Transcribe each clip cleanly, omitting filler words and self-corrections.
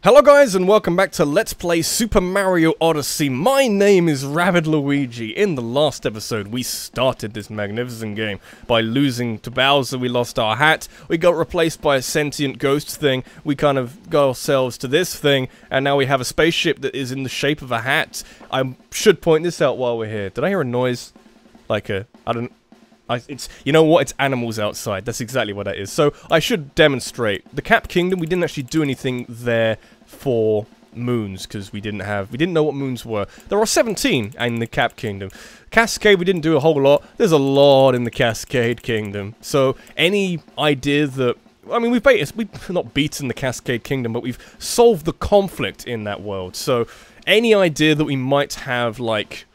Hello guys and welcome back to Let's Play Super Mario Odyssey. My name is Rabid Luigi. In the last episode we started this magnificent game by losing to Bowser. We lost our hat, we got replaced by a sentient ghost thing, we kind of got ourselves to this thing, and now we have a spaceship that is in the shape of a hat. I should point this out while we're here. Did I hear a noise? Like a, it's, you know what, it's animals outside, that's exactly what that is. So, I should demonstrate. The Cap Kingdom, we didn't actually do anything there for moons, because we didn't know what moons were. There are 17 in the Cap Kingdom. Cascade, we didn't do a whole lot. There's a lot in the Cascade Kingdom. So, any idea that, I mean, we've not beaten the Cascade Kingdom, but we've solved the conflict in that world. So, any idea that we might have, like,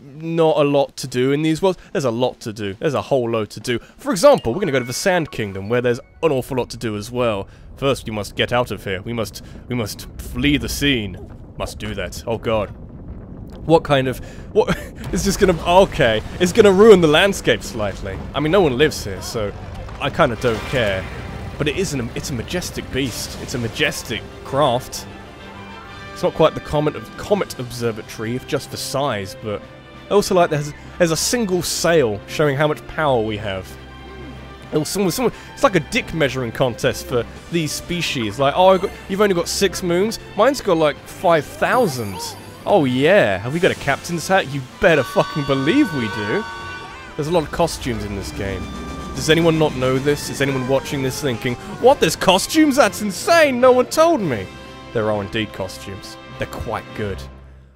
not a lot to do in these worlds? There's a lot to do. There's a whole load to do. For example, we're going to go to the Sand Kingdom, where there's an awful lot to do as well. First, we must get out of here. We must flee the scene. Must do that. Oh god. What? It's just gonna, okay. It's gonna ruin the landscape slightly. I mean, no one lives here, so I kind of don't care. But it's a majestic beast. It's a majestic craft. It's not quite the Comet Observatory, if just for size, but I also like there's a single sail showing how much power we have. It's like a dick measuring contest for these species. Like, oh, you've only got 6 moons? Mine's got like 5,000. Oh yeah, have we got a captain's hat? You better fucking believe we do. There's a lot of costumes in this game. Does anyone not know this? Is anyone watching this thinking, what, there's costumes? That's insane, no one told me. There are indeed costumes. They're quite good.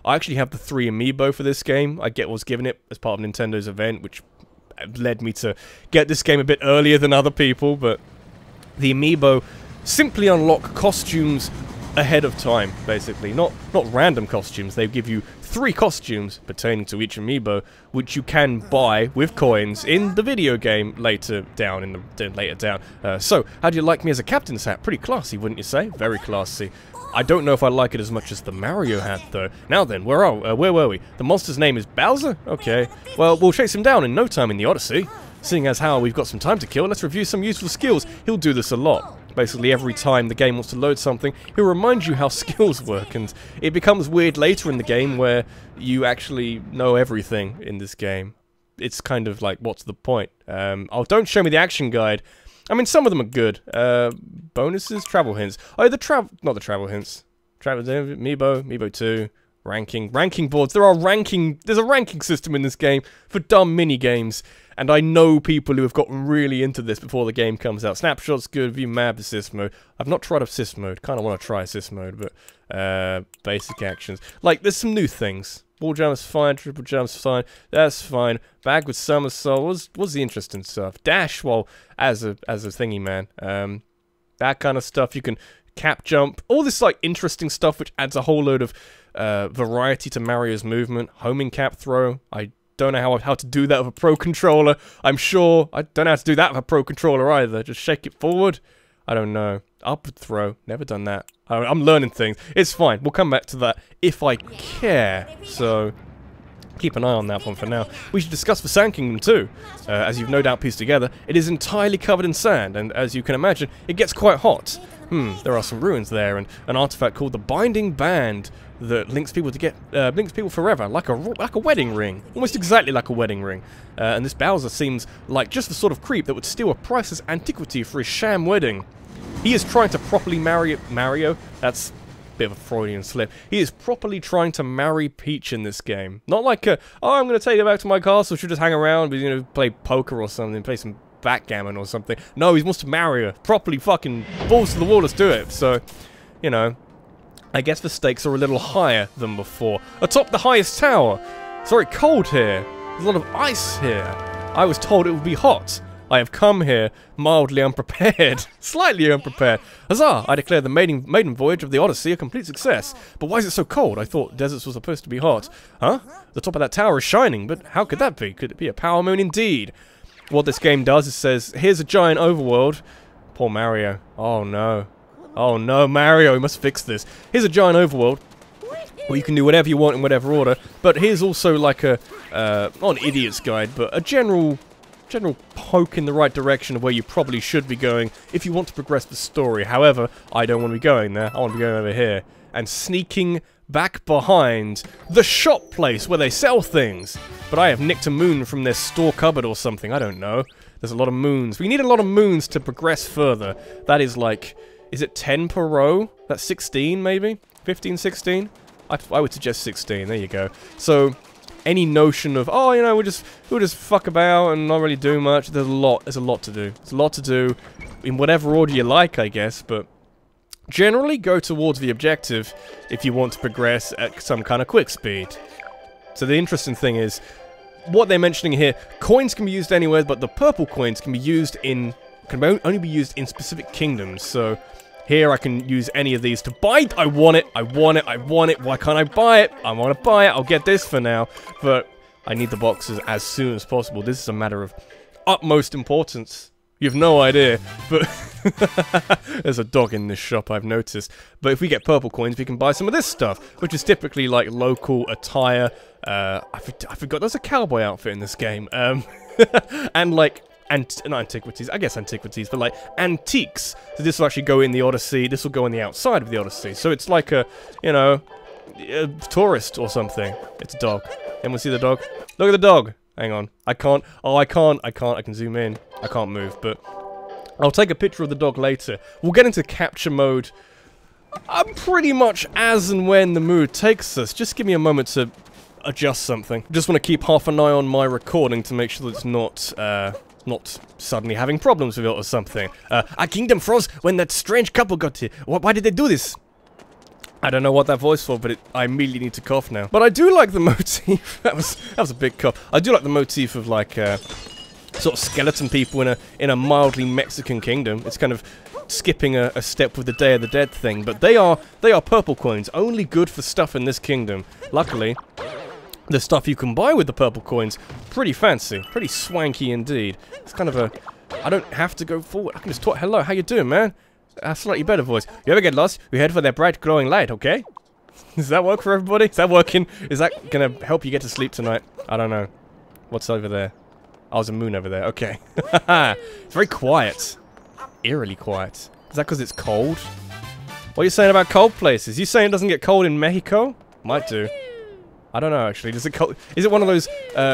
I actually have the 3 amiibo for this game. I was given it as part of Nintendo's event, which led me to get this game a bit earlier than other people, but the amiibo simply unlock costumes ahead of time, basically. Not random costumes. They give you 3 costumes pertaining to each amiibo, which you can buy with coins in the video game later down. So, how do you like me as a captain's hat? Pretty classy, wouldn't you say? Very classy. I don't know if I like it as much as the Mario hat, though. Now then, where were we? The monster's name is Bowser? Okay. Well, we'll chase him down in no time in the Odyssey. Seeing as how we've got some time to kill, let's review some useful skills. He'll do this a lot. Basically, every time the game wants to load something, he'll remind you how skills work, and it becomes weird later in the game where you actually know everything in this game. It's kind of like, what's the point? Oh, don't show me the action guide. I mean, some of them are good. Bonuses? Travel hints. Oh, not the travel hints. Amiibo 2. Ranking boards. There's a ranking system in this game for dumb mini-games. And I know people who have gotten really into this before the game comes out. Snapshot's good, view map, assist mode. I've not tried assist mode. Kind of want to try assist mode, but basic actions. Like, there's some new things. Wall jump's fine, triple jump's fine, that's fine. Bag with somersault was the interesting stuff. Dash, well, as a thingy man. That kind of stuff. You can cap jump. All this like interesting stuff which adds a whole load of variety to Mario's movement. Homing cap throw. I don't know how to do that with a pro controller. I'm sure I don't know how to do that with a pro controller either. Just shake it forward. I don't know. Upward throw. Never done that. I'm learning things. It's fine. We'll come back to that if I care. So, keep an eye on that one for now. We should discuss the Sand Kingdom too. As you've no doubt pieced together, it is entirely covered in sand, and as you can imagine, it gets quite hot. There are some ruins there, and an artifact called the Binding Band that links people forever, like a wedding ring, almost exactly like a wedding ring. And this Bowser seems like just the sort of creep that would steal a priceless antiquity for his sham wedding. He is trying to properly marry Mario. That's a bit of a Freudian slip. He is properly trying to marry Peach in this game. Not like oh, I'm going to take her back to my castle, she'll just hang around, but, you know, play poker or something, play some backgammon or something. No, he wants to marry her. Properly fucking balls to the wall, let's do it. So, you know, I guess the stakes are a little higher than before. Atop the highest tower. It's very cold here. There's a lot of ice here. I was told it would be hot. I have come here mildly unprepared. Slightly unprepared. Huzzah! I declare the maiden voyage of the Odyssey a complete success. But why is it so cold? I thought deserts were supposed to be hot. Huh? The top of that tower is shining, but how could that be? Could it be a power moon indeed? What this game does is says, here's a giant overworld. Poor Mario. Oh no. Oh no, Mario, you must fix this. Here's a giant overworld where you can do whatever you want in whatever order. But here's also like a, not an idiot's guide, but a general general poke in the right direction of where you probably should be going if you want to progress the story. However, I don't want to be going there. I want to be going over here and sneaking back behind the shop place where they sell things. But I have nicked a moon from their store cupboard or something. I don't know. There's a lot of moons. We need a lot of moons to progress further. That is like, is it 10 per row? That's 16 maybe? 15, 16? I would suggest 16. There you go. So any notion of, oh, you know, we'll just fuck about and not really do much. There's a lot to do. There's a lot to do in whatever order you like, I guess, but generally go towards the objective if you want to progress at some kind of quick speed. So the interesting thing is, what they're mentioning here, coins can be used anywhere, but the purple coins can be used in, only be used in specific kingdoms. So here I can use any of these to buy. I want it. Why can't I buy it? I want to buy it. I'll get this for now, but I need the boxes as soon as possible. This is a matter of utmost importance. You have no idea, but there's a dog in this shop, I've noticed. But if we get purple coins, we can buy some of this stuff, which is typically like local attire. I forgot there's a cowboy outfit in this game. And like, not antiquities, I guess antiquities, but like antiques. So this will actually go in the Odyssey, this will go on the outside of the Odyssey. So it's like a, you know, a tourist or something. It's a dog. Anyone see the dog? Look at the dog! Hang on. I can't. Oh, I can't. I can zoom in. I can't move, but I'll take a picture of the dog later. We'll get into capture mode pretty much as and when the mood takes us. Just give me a moment to adjust something. Just want to keep half an eye on my recording to make sure that it's not suddenly having problems with it or something. Our kingdom froze when that strange couple got here. Why did they do this? I don't know what that voice for, but I immediately need to cough now. But I do like the motif. that was a big cough. I do like the motif of like sort of skeleton people in a mildly Mexican kingdom. It's kind of skipping a step with the Day of the Dead thing. But they are purple coins, only good for stuff in this kingdom. Luckily, the stuff you can buy with the purple coins, pretty fancy, pretty swanky indeed. It's kind of a, I don't have to go forward. I can just talk. Hello, how you doing, man? A slightly better voice. You ever get lost? We head for that bright glowing light, okay? Does that work for everybody? Is that working? Is that gonna help you get to sleep tonight? I don't know. What's over there? Oh, there's a moon over there. Okay. It's very quiet. Eerily quiet. Is that because it's cold? What are you saying about cold places? You saying it doesn't get cold in Mexico? Might do. I don't know, actually. Does it cold? Is it one of those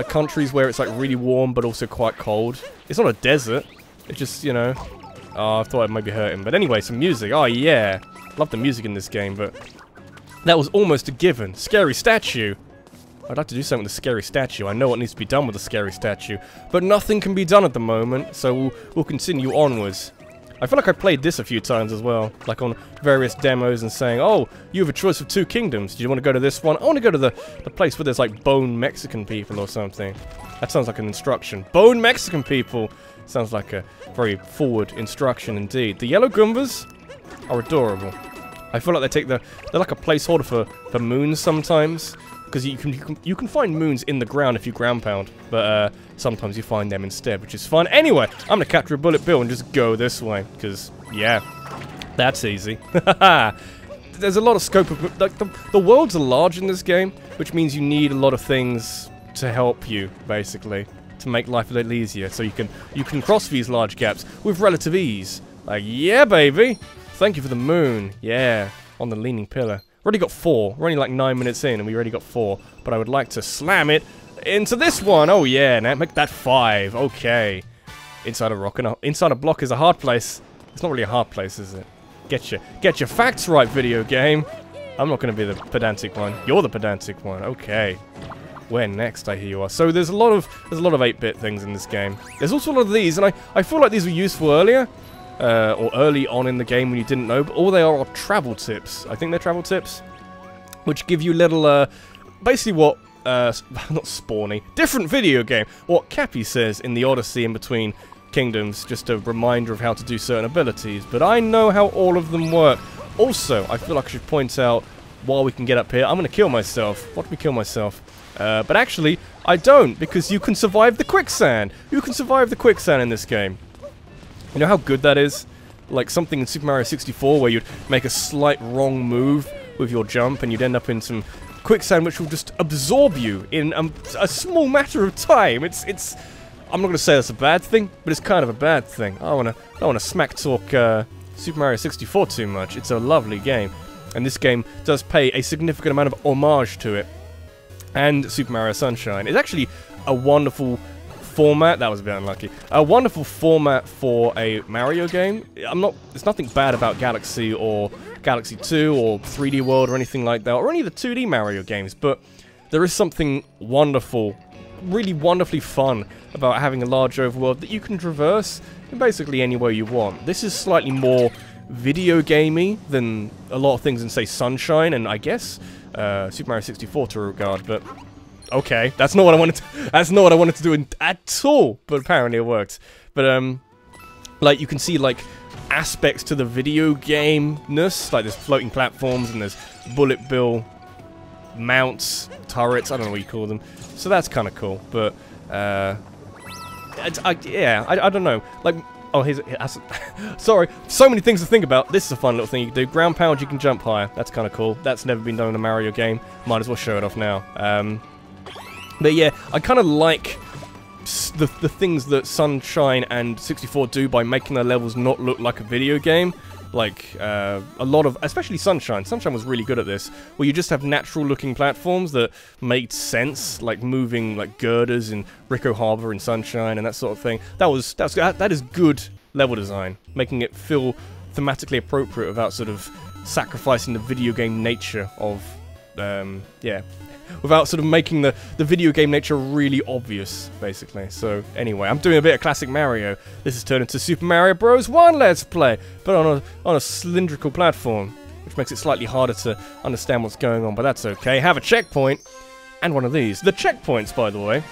countries where it's like really warm but also quite cold? It's not a desert. It's just, you know... Oh, I thought it might be hurting. But anyway, some music. Oh, yeah. Love the music in this game, but... That was almost a given. Scary statue. I'd like to do something with the scary statue. I know what needs to be done with the scary statue. But nothing can be done at the moment, so we'll continue onwards. I feel like I played this a few times as well. Like on various demos and saying, oh, you have a choice of 2 kingdoms. Do you want to go to this one? I want to go to the place where there's like bone Mexican people or something. That sounds like an instruction. Bone Mexican people! Sounds like a very forward instruction indeed. The yellow Goombas are adorable. I feel like they're like a placeholder for moons sometimes. Because you can find moons in the ground if you ground pound. But sometimes you find them instead, which is fun. Anyway, I'm going to capture a bullet bill and just go this way. Because, yeah, that's easy. There's a lot of scope of... Like, the worlds are large in this game, which means you need a lot of things to help you, basically. To make life a little easier, so you can cross these large gaps with relative ease. Like, yeah, baby! Thank you for the moon. Yeah, on the leaning pillar. Already got 4. We're only like 9 minutes in, and we already got 4. But I would like to slam it into this one. Oh yeah, now make that 5. Okay. Inside a rock and inside a block is a hard place. It's not really a hard place, is it? Get your facts right, video game. I'm not going to be the pedantic one. You're the pedantic one. Okay. Where next, I hear you are. So there's a lot of 8-bit things in this game. There's also a lot of these, and I feel like these were useful earlier, or early on in the game when you didn't know, but all they are travel tips. I think they're travel tips, which give you little, basically what, not spawny, different video game, what Cappy says in the Odyssey in between kingdoms, just a reminder of how to do certain abilities, but I know how all of them work. Also, I feel like I should point out, while we can get up here, I'm going to kill myself. Watch me kill myself. But actually, I don't, because you can survive the quicksand. You can survive the quicksand in this game. You know how good that is? Like something in Super Mario 64 where you'd make a slight wrong move with your jump and you'd end up in some quicksand which will just absorb you in a small matter of time. It's I'm not going to say that's a bad thing, but it's kind of a bad thing. I don't want to smack talk Super Mario 64 too much. It's a lovely game, and this game does pay a significant amount of homage to it. And Super Mario Sunshine is actually a wonderful format. That was a bit unlucky. A wonderful format for a Mario game. There's nothing bad about Galaxy or Galaxy 2 or 3D World or anything like that, or any of the 2D Mario games, but there is something wonderful, really wonderfully fun about having a large overworld that you can traverse in basically anywhere you want. This is slightly more video gamey than a lot of things in, say, Sunshine, and I guess Super Mario 64 to regard, but okay, that's not what I wanted to do at all, but apparently it worked. But like, you can see like aspects to the video game-ness, like there's floating platforms and there's bullet bill mounts, turrets, I don't know what you call them. So that's kind of cool, but yeah, I don't know. Like, oh, sorry, so many things to think about. This is a fun little thing you can do. Ground pound, you can jump higher. That's kind of cool. That's never been done in a Mario game. Might as well show it off now. But yeah, I kind of like the things that Sunshine and 64 do by making their levels not look like a video game. Like, a lot of, especially Sunshine. Sunshine was really good at this, where you just have natural-looking platforms that made sense, like moving, like, girders in Rico Harbor in Sunshine and that sort of thing. That is good level design, making it feel thematically appropriate without sort of sacrificing the video game nature of, yeah, without sort of making the video game nature really obvious, basically. So, anyway, I'm doing a bit of classic Mario. This has turned into Super Mario Bros. 1 Let's Play, but on a cylindrical platform, which makes it slightly harder to understand what's going on, but that's okay. Have a checkpoint, and one of these. The checkpoints, by the way,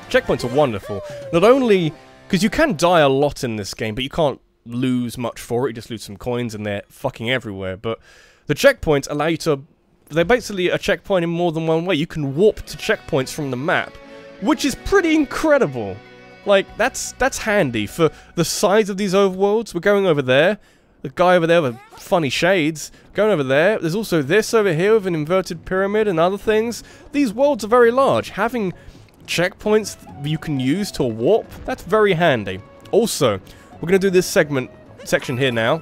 checkpoints are wonderful. Not only, because you can die a lot in this game, but you can't lose much for it, you just lose some coins, and they're fucking everywhere, but the checkpoints allow you to... They're basically a checkpoint in more than one way. You can warp to checkpoints from the map, which is pretty incredible. Like, that's handy for the size of these overworlds. We're going over there. The guy over there with funny shades. Going over there. There's also this over here with an inverted pyramid and other things. These worlds are very large. Having checkpoints you can use to warp, that's very handy. Also, we're going to do this section here now,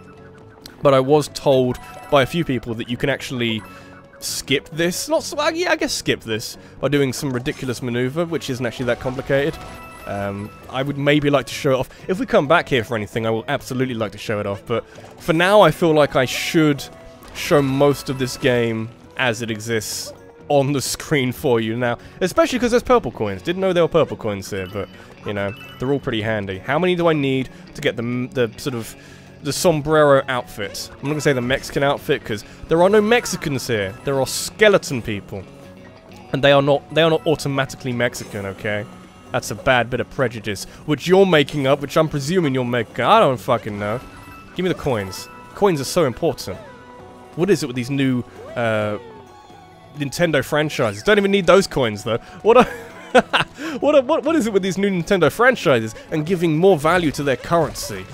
but I was told by a few people that you can actually... skip this, yeah, I guess skip this, by doing some ridiculous maneuver, which isn't actually that complicated. I would maybe like to show it off. If we come back here for anything, I will absolutely like to show it off, but for now I feel like I should show most of this game as it exists on the screen for you now, especially because there's purple coins. Didn't know there were purple coins here, but, you know, they're all pretty handy. How many do I need to get the sort of... the sombrero outfit? I'm not gonna say the Mexican outfit because there are no Mexicans here. There are skeleton people, and they are not automatically Mexican. Okay, that's a bad bit of prejudice, which you're making up, which I'm presuming you're making. I don't fucking know. Give me the coins. Coins are so important. What is it with these new Nintendo franchises? Don't even need those coins though. What is it with these new Nintendo franchises and giving more value to their currency?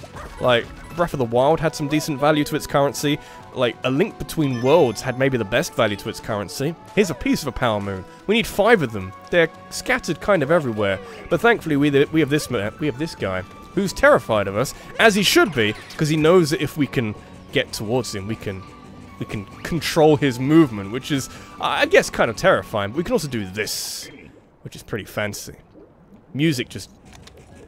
Like, Breath of the Wild had some decent value to its currency. Like, A Link Between Worlds had maybe the best value to its currency. Here's a piece of a power moon. We need 5 of them. They're scattered kind of everywhere. But thankfully, we have this guy who's terrified of us, as he should be, because he knows that if we can get towards him, we can control his movement, which is, I guess, kind of terrifying. But we can also do this, which is pretty fancy. Music just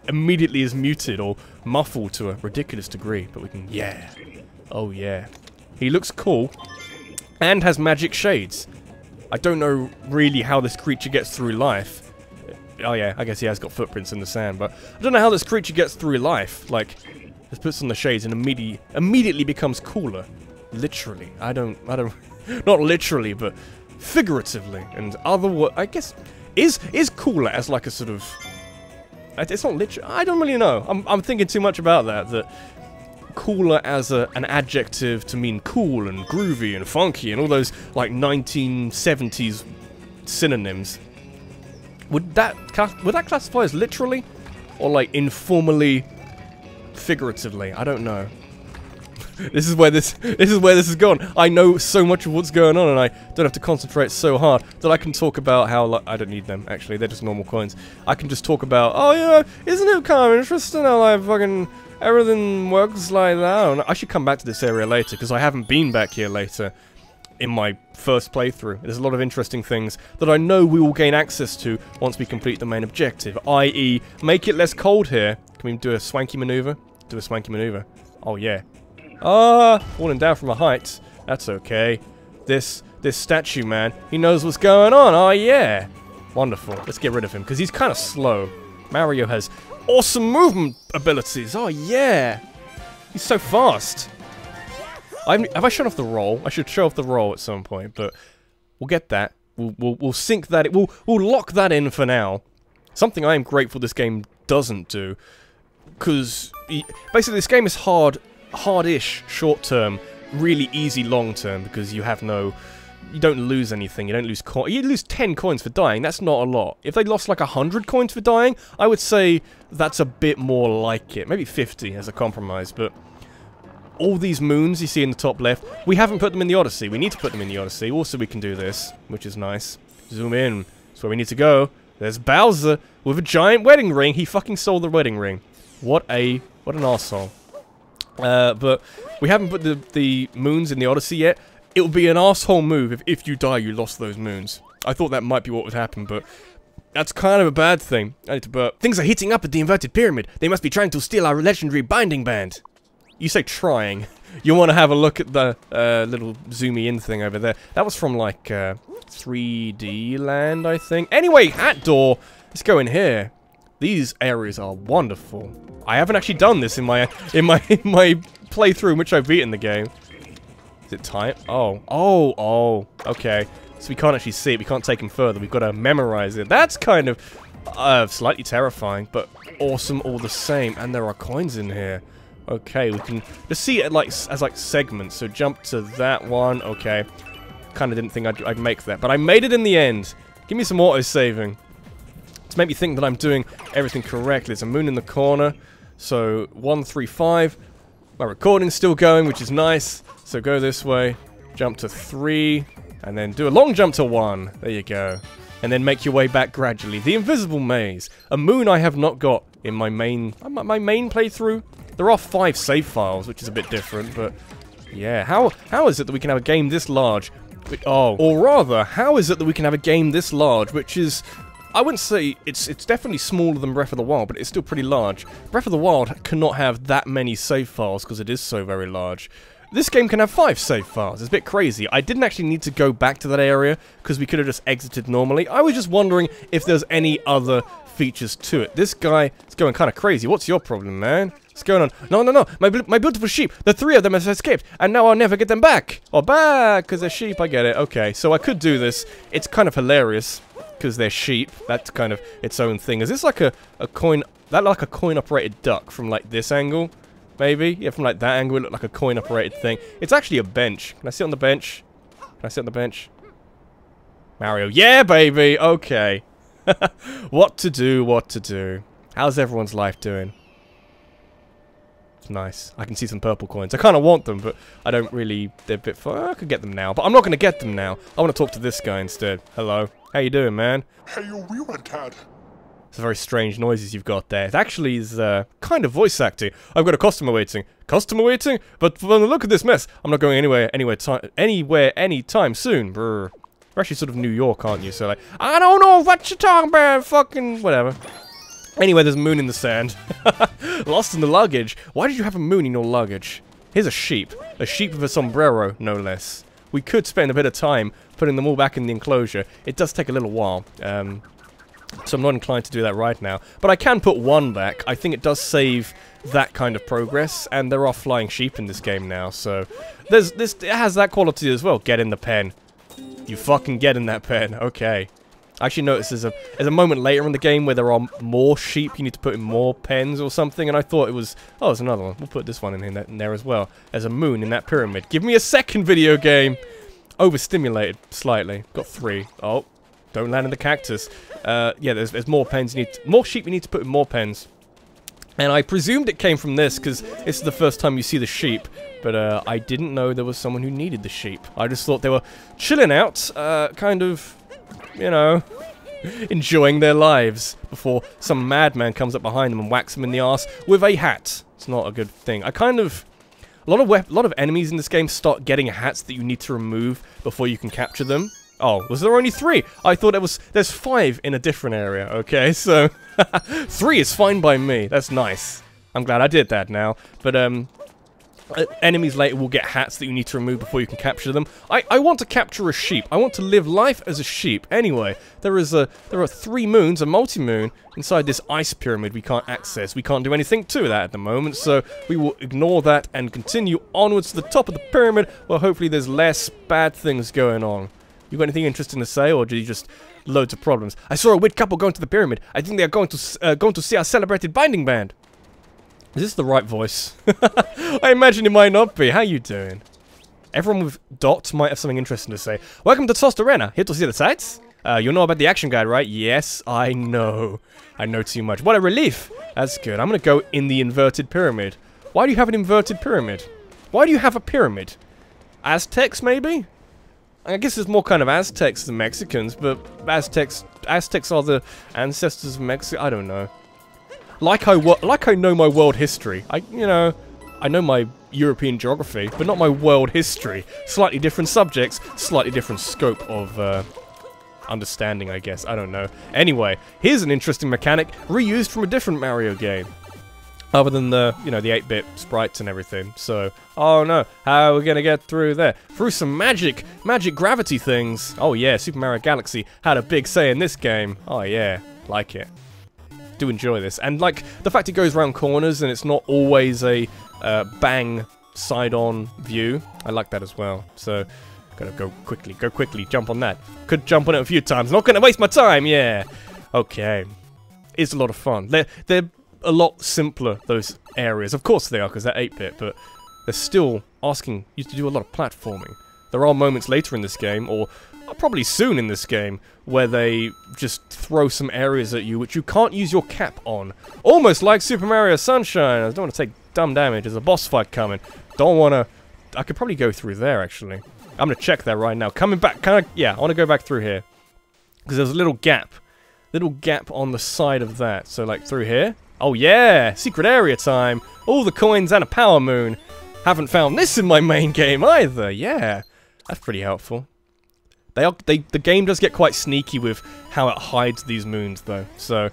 immediately is muted or muffled to a ridiculous degree, but we can, yeah. Oh yeah. He looks cool, and has magic shades. I don't know really how this creature gets through life. Oh yeah, I guess he has got footprints in the sand, but I don't know how this creature gets through life. Like, just puts on the shades and immediately becomes cooler. Literally. I don't, not literally, but figuratively, and I guess, is cooler as like a sort of... It's not literal. I don't really know. I'm thinking too much about that. That cooler as an adjective to mean cool and groovy and funky and all those like 1970s synonyms. Would that classify as literally, or like informally, figuratively? I don't know. This is where this has gone. I know so much of what's going on, and I don't have to concentrate so hard that I can talk about how, like, I don't need them, actually. They're just normal coins. I can just talk about, oh, yeah, isn't it kind of interesting how, like, fucking everything works like that? And I should come back to this area later, because I haven't been back here later in my first playthrough. There's a lot of interesting things that I know we will gain access to once we complete the main objective, i.e. make it less cold here. Can we do a swanky maneuver? Do a swanky maneuver. Oh, yeah. Falling down from a height. That's okay. This statue, man, he knows what's going on. Oh, yeah. Wonderful. Let's get rid of him, because he's kind of slow. Mario has awesome movement abilities. Oh, yeah. He's so fast. Have I shown off the roll? I should show off the roll at some point, but we'll get that. We'll sync that. We'll lock that in for now. Something I am grateful this game doesn't do. Because, basically, this game is hard-ish short-term, really easy long-term, because you have no... You don't lose anything, you don't lose coins. You lose 10 coins for dying, that's not a lot. If they lost like 100 coins for dying, I would say that's a bit more like it. Maybe 50 as a compromise, but... All these moons you see in the top left, we haven't put them in the Odyssey. We need to put them in the Odyssey. Also, we can do this, which is nice. Zoom in. That's where we need to go. There's Bowser with a giant wedding ring. He fucking stole the wedding ring. What an arsehole. But we haven't put the moons in the Odyssey yet. It would be an arsehole move if you die, you lost those moons. I thought that might be what would happen, but that's kind of a bad thing. I need to burp. Things are heating up at the inverted pyramid. They must be trying to steal our legendary binding band. You say trying. You want to have a look at the little zoomy in thing over there. That was from like 3D land, I think. Anyway, hat door. Let's go in here. These areas are wonderful. I haven't actually done this in my playthrough in which I've beaten the game. Is it time? Oh, okay. So we can't actually see it. We can't take him further. We've got to memorize it. That's kind of slightly terrifying, but awesome all the same. And there are coins in here. Okay, we can just see it like as like segments. So jump to that one. Okay, kind of didn't think I'd make that, but I made it in the end. Give me some auto-saving to make me think that I'm doing everything correctly. There's a moon in the corner. So 135. My recording's still going, which is nice. So go this way, jump to 3, and then do a long jump to 1. There you go. And then make your way back gradually. The invisible maze, a moon I have not got in my main playthrough. There are 5 save files, which is a bit different, but yeah. How is it that we can have a game this large? Or rather, how is it that we can have a game this large, which is, I wouldn't say, it's definitely smaller than Breath of the Wild, but it's still pretty large. Breath of the Wild cannot have that many save files because it is so very large. This game can have 5 save files. It's a bit crazy. I didn't actually need to go back to that area because we could have just exited normally. I was just wondering if there's any other features to it. This guy is going kind of crazy. What's your problem, man? What's going on? No. My beautiful sheep. The 3 of them have escaped, and now I'll never get them back. Or back, because they're sheep. I get it. Okay, so I could do this. It's kind of hilarious because they're sheep. That's kind of its own thing. Is this like a coin? That like a coin-operated duck from like this angle? Maybe? Yeah, from like that angle, it looked like a coin-operated thing. It's actually a bench. Can I sit on the bench? Can I sit on the bench? Mario. Yeah, baby! Okay. What to do. How's everyone's life doing? It's nice. I can see some purple coins. I kind of want them, but I don't really... They're a bit far. I could get them now, but I'm not going to get them now. I want to talk to this guy instead. Hello. How you doing, man? Hey, we went, Dad. It's very strange noises you've got there. It actually is kind of voice acting. I've got a customer waiting. Customer waiting? But from the look of this mess, I'm not going anywhere anytime soon. Brr. You're actually sort of New York, aren't you? So like, I don't know what you're talking about, fucking whatever. Anyway, there's a moon in the sand. Lost in the luggage. Why did you have a moon in your luggage? Here's a sheep. A sheep with a sombrero, no less. We could spend a bit of time putting them all back in the enclosure. It does take a little while. So I'm not inclined to do that right now. But I can put one back. I think it does save that kind of progress. And there are flying sheep in this game now. So it has that quality as well. Get in the pen. You fucking get in that pen. Okay. I actually noticed there's a moment later in the game where there are more sheep. You need to put in more pens or something. And I thought it was... Oh, there's another one. We'll put this one in there as well. There's a moon in that pyramid. Give me a second video game. Overstimulated slightly. Got 3. Oh. Don't land in the cactus. Yeah, there's more pens. More sheep you need to put in more pens. And I presumed it came from this, because this is the first time you see the sheep. But I didn't know there was someone who needed the sheep. I just thought they were chilling out, kind of, you know, enjoying their lives before some madman comes up behind them and whacks them in the arse with a hat. It's not a good thing. I kind of... A lot of enemies in this game start getting hats that you need to remove before you can capture them. Oh, was there only 3? I thought there's 5 in a different area. Okay, so 3 is fine by me. That's nice. I'm glad I did that now. But enemies later will get hats that you need to remove before you can capture them. I want to capture a sheep. I want to live life as a sheep. Anyway, there are 3 moons, a multi-moon, inside this ice pyramid we can't access. We can't do anything to that at the moment, so we will ignore that and continue onwards to the top of the pyramid, where hopefully there's less bad things going on. You got anything interesting to say, or do you just loads of problems? I saw a weird couple going to the pyramid. I think they are going to see our celebrated binding band. Is this the right voice? I imagine it might not be. How you doing? Everyone with dots might have something interesting to say. Welcome to Tostarena. Here to see the sights? You know about the action guide, right? Yes, I know. I know too much. What a relief. That's good. I'm going to go in the inverted pyramid. Why do you have an inverted pyramid? Why do you have a pyramid? Aztecs, maybe? I guess it's more kind of Aztecs than Mexicans, but Aztecs are the ancestors of Mexico. I don't know. Like I know my world history. I know my European geography, but not my world history. Slightly different subjects, slightly different scope of understanding, I guess. I don't know. Anyway, here's an interesting mechanic reused from a different Mario game. Other than the, the 8-bit sprites and everything. So, oh no, how are we gonna get through there? Through some magic gravity things. Oh yeah, Super Mario Galaxy had a big say in this game. Oh yeah, like it. Do enjoy this. And like, the fact it goes around corners and it's not always a bang side-on view. I like that as well. So, gotta go quickly, jump on that. Could jump on it a few times. Not gonna waste my time, yeah. Okay. It's a lot of fun. They're a lot simpler, those areas. Of course they are, because they're 8-bit, but they're still asking you to do a lot of platforming. There are moments later in this game, or probably soon in this game, where they just throw some areas at you which you can't use your cap on. Almost like Super Mario Sunshine. I don't want to take dumb damage. There's a boss fight coming. Don't want to... I could probably go through there, actually. I'm going to check that right now. Coming back, yeah, I want to go back through here. Because there's a little gap on the side of that. So, like, through here. Oh yeah! Secret area time! All the coins and a power moon! Haven't found this in my main game either, yeah! That's pretty helpful. The game does get quite sneaky with how it hides these moons though. So,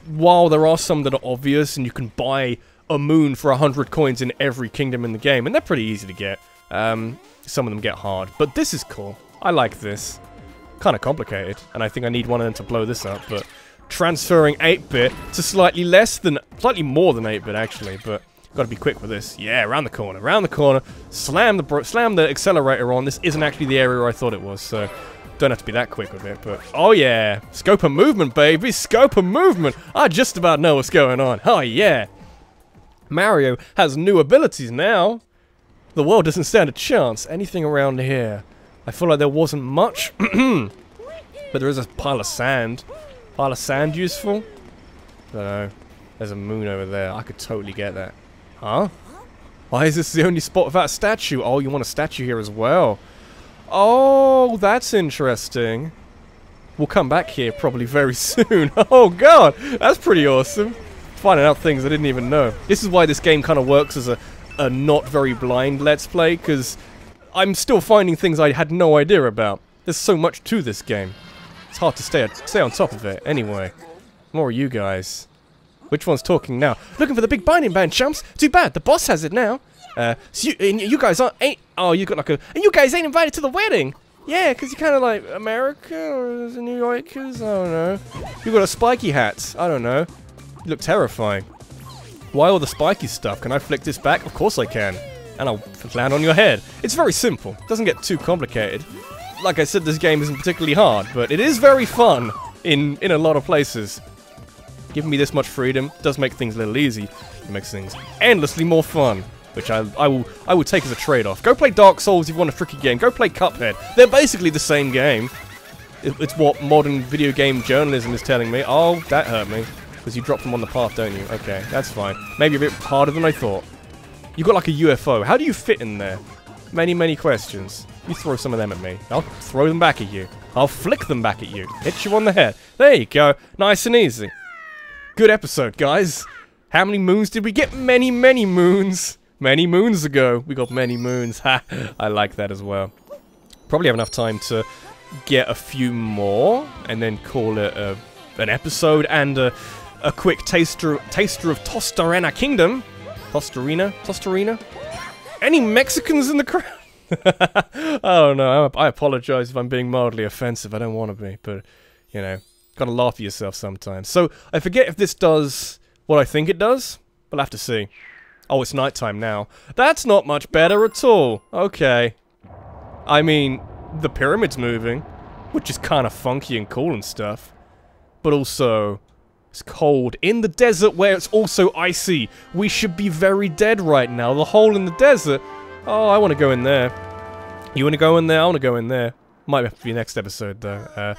while there are some that are obvious and you can buy a moon for 100 coins in every kingdom in the game, and they're pretty easy to get, some of them get hard. But this is cool. I like this. Kinda complicated, and I think I need one of them to blow this up, but... Transferring 8-bit to slightly more than 8-bit actually, but gotta be quick with this. Yeah, around the corner, slam the accelerator on. This isn't actually the area I thought it was, so don't have to be that quick with it, but oh yeah, scope of movement, baby, scope of movement. I just about know what's going on. Oh yeah. Mario has new abilities now. The world doesn't stand a chance. Anything around here? I feel like there wasn't much, but there is a pile of sand. Pile of sand useful? I don't know. There's a moon over there. I could totally get that. Huh? Why is this the only spot without a statue? Oh, you want a statue here as well. Oh, that's interesting. We'll come back here probably very soon. Oh god, that's pretty awesome. Finding out things I didn't even know. This is why this game kind of works as a not very blind Let's Play, because I'm still finding things I had no idea about. There's so much to this game. It's hard to stay on top of it. Anyway, more of you guys. Which one's talking now? Looking for the big binding band, chumps. Too bad, the boss has it now. So you guys ain't. Oh, you got like a. And you guys ain't invited to the wedding. Yeah, because you're kind of like America or New Yorkers. I don't know. You got a spiky hat. I don't know. You look terrifying. Why all the spiky stuff? Can I flick this back? Of course I can. And I'll land on your head. It's very simple. Doesn't get too complicated. Like I said, this game isn't particularly hard, but it is very fun in a lot of places. Giving me this much freedom does make things a little easy. It makes things endlessly more fun, which I will take as a trade-off. Go play Dark Souls if you want a tricky game. Go play Cuphead. They're basically the same game. It's what modern video game journalism is telling me. Oh, that hurt me. Because you drop them on the path, don't you? Okay, that's fine. Maybe a bit harder than I thought. You got like a UFO. How do you fit in there? Many, many questions. You throw some of them at me. I'll throw them back at you. I'll flick them back at you. Hit you on the head. There you go. Nice and easy. Good episode, guys. How many moons did we get? Many, many moons. Many moons ago. We got many moons. Ha! I like that as well. Probably have enough time to get a few more and then call it an episode and a quick taster of Tostarena Kingdom. Tostarena? Any Mexicans in the crowd? Oh no, I apologize if I'm being mildly offensive. I don't want to be, but, you know, gotta laugh at yourself sometimes. So, I forget if this does what I think it does. We'll have to see. Oh, it's nighttime now. That's not much better at all. Okay. I mean, the pyramid's moving, which is kind of funky and cool and stuff. But also, it's cold in the desert where it's also icy. We should be very dead right now. The hole in the desert. Oh, I want to go in there. You want to go in there? I want to go in there. Might have to be next episode, though.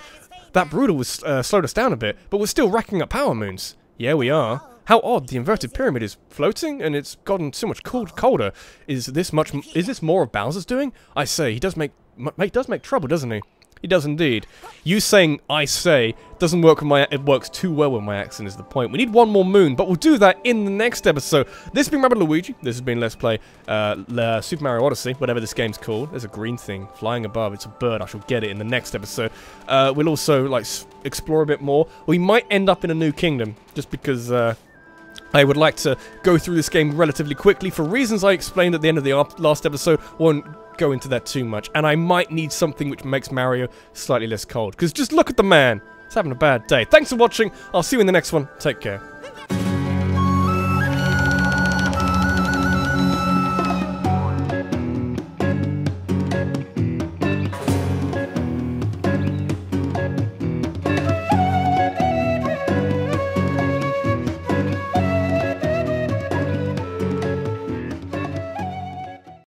That Brutal was slowed us down a bit, but we're still racking up power moons. Yeah, we are. How odd, the inverted pyramid is floating, and it's gotten so much colder. Is this more of Bowser's doing? I say, he does make trouble, doesn't he? He does indeed. You saying, I say, doesn't work with it works too well with my accent is the point. We need one more moon, but we'll do that in the next episode. This has been Rabbit Luigi. This has been Let's Play Super Mario Odyssey, whatever this game's called. There's a green thing flying above. It's a bird. I shall get it in the next episode. We'll also, like, explore a bit more. We might end up in a new kingdom, just because, I would like to go through this game relatively quickly for reasons I explained at the end of the last episode. Won't go into that too much. And I might need something which makes Mario slightly less cold. Because just look at the man. He's having a bad day. Thanks for watching. I'll see you in the next one. Take care.